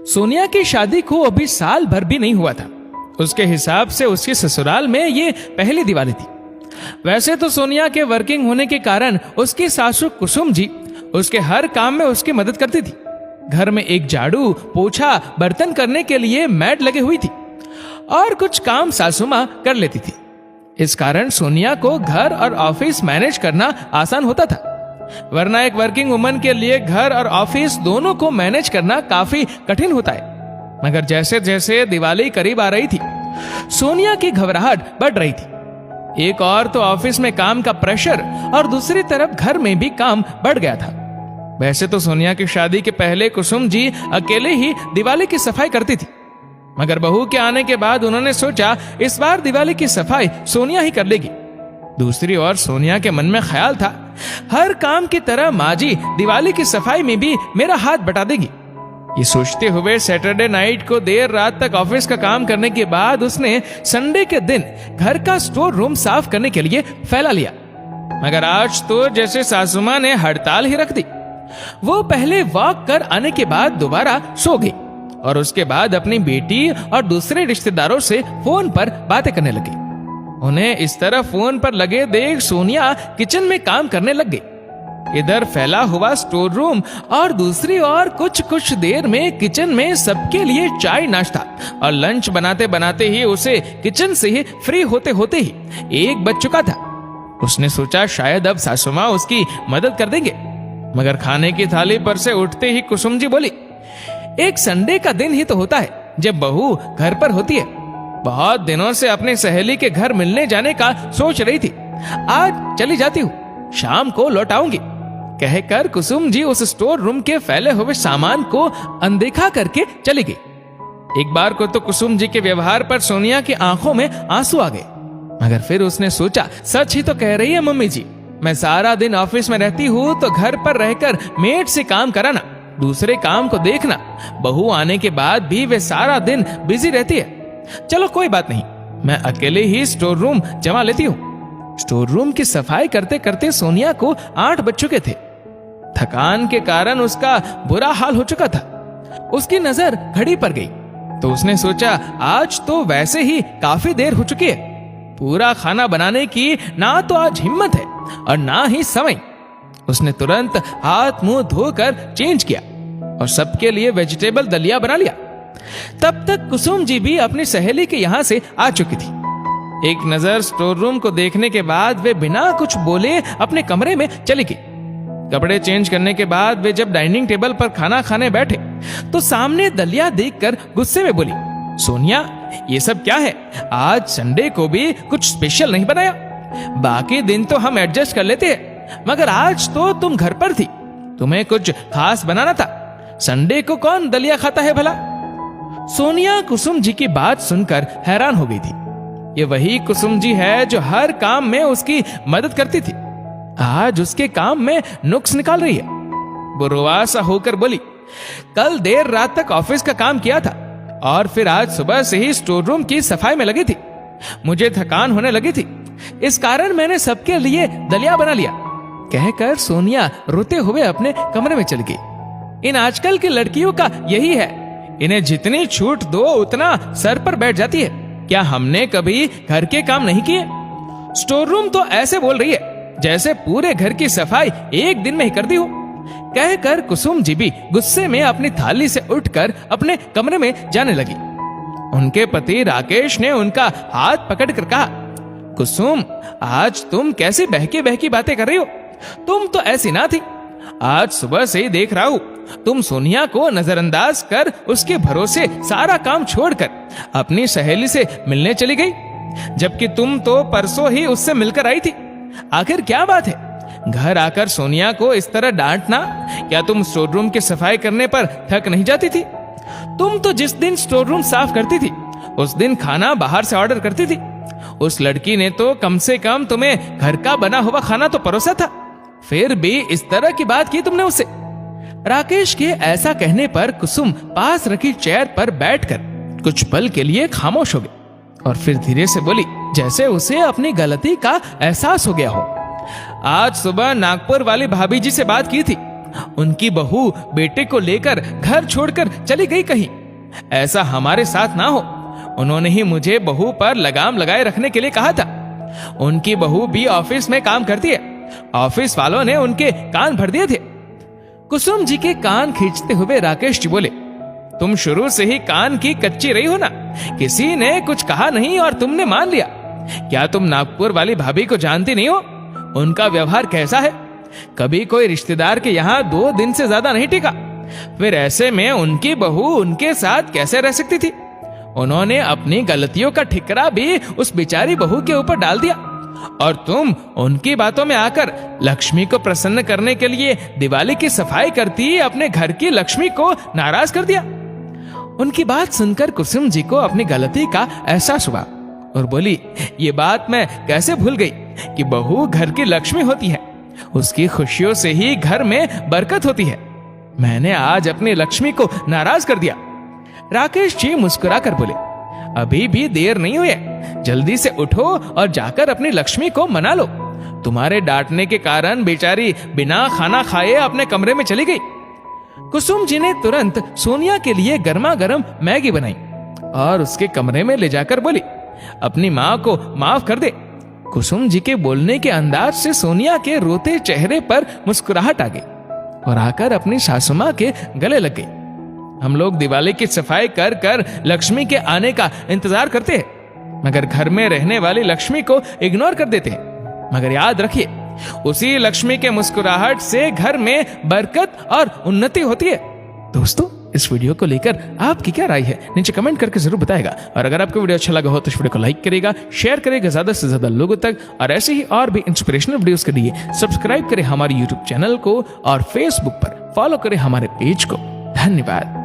सोनिया की शादी को अभी साल भर भी नहीं हुआ था। उसके हिसाब से उसके ससुराल में ये पहली दिवाली थी। वैसे तो सोनिया के वर्किंग होने के कारण उसकी सासू कुसुम जी उसके हर काम में उसकी मदद करती थी। घर में एक झाड़ू, पोछा, बर्तन करने के लिए मैड लगे हुई थी और कुछ काम सासू मां कर लेती थी। इस कारण सोनिया को घर और ऑफिस मैनेज करना आसान होता था, वरना एक वर्किंग वुमन के लिए घर और ऑफिस दोनों को मैनेज करना काफी कठिन होता है। मगर जैसे जैसे दिवाली करीब आ रही थी, सोनिया की घबराहट बढ़ रही थी। एक और तो ऑफिस में काम का प्रेशर और दूसरी तरफ घर में भी काम बढ़ गया था। वैसे तो सोनिया की शादी के पहले कुसुम जी अकेले ही दिवाली की सफाई करती थी, मगर बहू के आने के बाद उन्होंने सोचा इस बार दिवाली की सफाई सोनिया ही कर लेगी। दूसरी ओर सोनिया के मन में ख्याल था, हर काम की तरह माँ जी दिवाली की सफाई में भी मेरा हाथ बटा देगी। ये सोचते हुए सैटरडे नाइट को देर रात तक ऑफिस का काम करने के बाद उसने संडे के दिन घर का स्टोर रूम साफ करने के लिए फैला लिया। मगर आज तो जैसे सासू मां ने हड़ताल ही रख दी। वो पहले वॉक कर आने के बाद दोबारा सो गई और उसके बाद अपनी बेटी और दूसरे रिश्तेदारों से फोन पर बातें करने लगी। उन्हें इस तरह फोन पर लगे देख सोनिया किचन में काम करने लग गई। इधर फैला हुआ स्टोर रूम और दूसरी ओर कुछ देर में किचन में सबके लिए चाय, नाश्ता और लंच बनाते बनाते ही उसे किचन से ही फ्री होते होते ही 1 बज चुका था। उसने सोचा शायद अब सासू मां उसकी मदद कर देंगे, मगर खाने की थाली पर से उठते ही कुसुम जी बोली, एक संडे का दिन ही तो होता है जब बहू घर पर होती है। बहुत दिनों से अपनी सहेली के घर मिलने जाने का सोच रही थी, आज चली जाती हूँ, शाम को लौट आऊंगी। कहकर कुसुम जी उस स्टोर रूम के फैले हुए सामान को अनदेखा करके चली गई। एक बार को तो कुसुम जी के व्यवहार पर सोनिया की आंखों में आंसू आ गए, मगर फिर उसने सोचा सच ही तो कह रही है मम्मी जी, मैं सारा दिन ऑफिस में रहती हूँ तो घर पर रहकर मेड से काम कराना, दूसरे काम को देखना, बहू आने के बाद भी वे सारा दिन बिजी रहती है। चलो कोई बात नहीं, मैं अकेले ही स्टोर रूम जमा लेती हूँ। स्टोर रूम की सफाई करते करते सोनिया को 8 बज चुके थे। थकान के कारण उसका बुरा हाल हो चुका था। उसकी नजर घड़ी पर गई तो उसने सोचा आज तो वैसे ही काफी देर हो चुकी है, पूरा खाना बनाने की ना तो आज हिम्मत है और ना ही समय। उसने तुरंत हाथ मुंह धोकर चेंज किया और सबके लिए वेजिटेबल दलिया बना लिया। तब तक कुसुम जी भी अपनी सहेली के यहाँ से आ चुकी थी। एक नजर स्टोर रूम को देखने के बाद वे बिना कुछ बोले अपने कमरे में चली गई। कपड़े चेंज करने के बाद वे जब डाइनिंग टेबल पर खाना खाने बैठे तो सामने दलिया देखकर गुस्से में बोली, सोनिया ये सब क्या है? आज संडे को भी कुछ स्पेशल नहीं बनाया? बाकी दिन तो हम एडजस्ट कर लेते हैं, मगर आज तो तुम घर पर थी, तुम्हें कुछ खास बनाना था। संडे को कौन दलिया खाता है भला? सोनिया कुसुम जी की बात सुनकर हैरान हो गई थी। ये वही कुसुम जी है जो हर काम में उसकी मदद करती थी, आज उसके काम में नुक्स निकाल रही है। वो रुआसा होकर बोली, कल देर रात तक ऑफिस का काम किया था और फिर आज सुबह से ही स्टोर रूम की सफाई में लगी थी। मुझे थकान होने लगी थी, इस कारण मैंने सबके लिए दलिया बना लिया। कहकर सोनिया रोते हुए अपने कमरे में चली गई। इन आजकल की लड़कियों का यही है, इन्हें जितनी छूट दो उतना सर पर बैठ जाती है। क्या हमने कभी घर के काम नहीं किए? स्टोर रूम तो ऐसे बोल रही है जैसे पूरे घर की सफाई एक दिन में ही कर दी हो। कहकर कुसुम जी भी गुस्से में अपनी थाली से उठकर अपने कमरे में जाने लगी। उनके पति राकेश ने उनका हाथ पकड़कर कहा, कुसुम आज तुम कैसी बहकी बहकी बातें कर रही हो? तुम तो ऐसी ना थी। आज सुबह से ही देख रहा हूं तुम सोनिया को नजरअंदाज कर उसके भरोसे सारा काम छोड़कर अपनी सहेली से मिलने चली गई, जबकि तुम तो परसों ही उससे मिलकर आई थी। आखिर क्या बात है? घर आकर सोनिया को इस तरह डांटना, क्या तुम स्टोर रूम की सफाई करने पर थक नहीं जाती थी? तुम तो जिस दिन स्टोर रूम साफ करती थी उस दिन खाना बाहर से ऑर्डर करती थी। उस लड़की ने तो कम से कम तुम्हें घर का बना हुआ खाना तो परोसा था, फिर भी इस तरह की बात की तुमने उससे। राकेश के ऐसा कहने पर कुसुम पास रखी चेयर पर बैठकर कुछ पल के लिए खामोश हो गई और फिर धीरे से बोली, जैसे उसे अपनी गलती का एहसास हो गया हो। आज सुबह नागपुर वाली भाभी जी से बात की थी, उनकी बहू बेटे को लेकर घर छोड़कर चली गई कहीं। ऐसा हमारे साथ ना हो। उन्होंने ही मुझे बहू पर लगाम लगाए रखने के लिए कहा था। उनकी बहू भी ऑफिस में काम करती है। ऑफिस वालों ने उनके कान भर दिए थे। कुसुम जी के कान खींचते हुए राकेश जी बोले, तुम शुरू से ही कान की कच्ची रही हो ना। किसी ने कुछ कहा नहीं और तुमने मान लिया। क्या तुम नागपुर वाली भाभी को जानती नहीं हो? उनका व्यवहार कैसा है? कभी कोई रिश्तेदार के यहाँ 2 दिन से ज्यादा नहीं टिका। फिर ऐसे में उनकी बहू उनके साथ कैसे रह सकती थी? उन्होंने अपनी गलतियों का ठिकरा भी उस बेचारी बहू के ऊपर डाल दिया और तुम उनकी बातों में आकर लक्ष्मी को प्रसन्न करने के लिए दिवाली की सफाई करती अपने घर की लक्ष्मी को नाराज कर दिया। उनकी बात सुनकर कुसुम जी को अपनी गलती का एहसास हुआ और बोली, ये बात मैं कैसे भूल गई कि बहू घर की लक्ष्मी होती है। उसकी खुशियों से ही घर में बरकत होती है। मैंने आज अपनी लक्ष्मी को नाराज कर दिया। राकेश जी मुस्कुराकर बोले, अभी भी देर नहीं हुई है। जल्दी से उठो और जाकर अपनी लक्ष्मी को मना लो। तुम्हारे डांटने के कारण बेचारी बिना खाना खाए अपने कमरे में चली गई। कुसुम जी ने तुरंत सोनिया के लिए गर्मा गर्म मैगी बनाई और उसके कमरे में ले जाकर बोली, अपनी माँ को माफ कर दे। कुसुम जी के बोलने के अंदाज से सोनिया के रोते चेहरे पर मुस्कुराहट आ गई और आकर अपनी सासू माँ के गले लग गई। हम लोग दिवाली की सफाई कर कर लक्ष्मी के आने का इंतजार करते हैं, मगर घर में रहने वाली लक्ष्मी को इग्नोर कर देते हैं। मगर याद रखिए, उसी लक्ष्मी के मुस्कुराहट से घर में बरकत और उन्नति होती है। दोस्तों, इस वीडियो को लेकर आपकी क्या राय है नीचे कमेंट करके जरूर बताएगा। और अगर आपको वीडियो अच्छा लगा हो तो इस वीडियो को लाइक करेगा, शेयर करेगा ज्यादा से ज्यादा लोगों तक। और ऐसे ही और भी इंस्पिरेशनल वीडियोस के लिए सब्सक्राइब करें हमारे यूट्यूब चैनल को और फेसबुक पर फॉलो करें हमारे पेज को। धन्यवाद।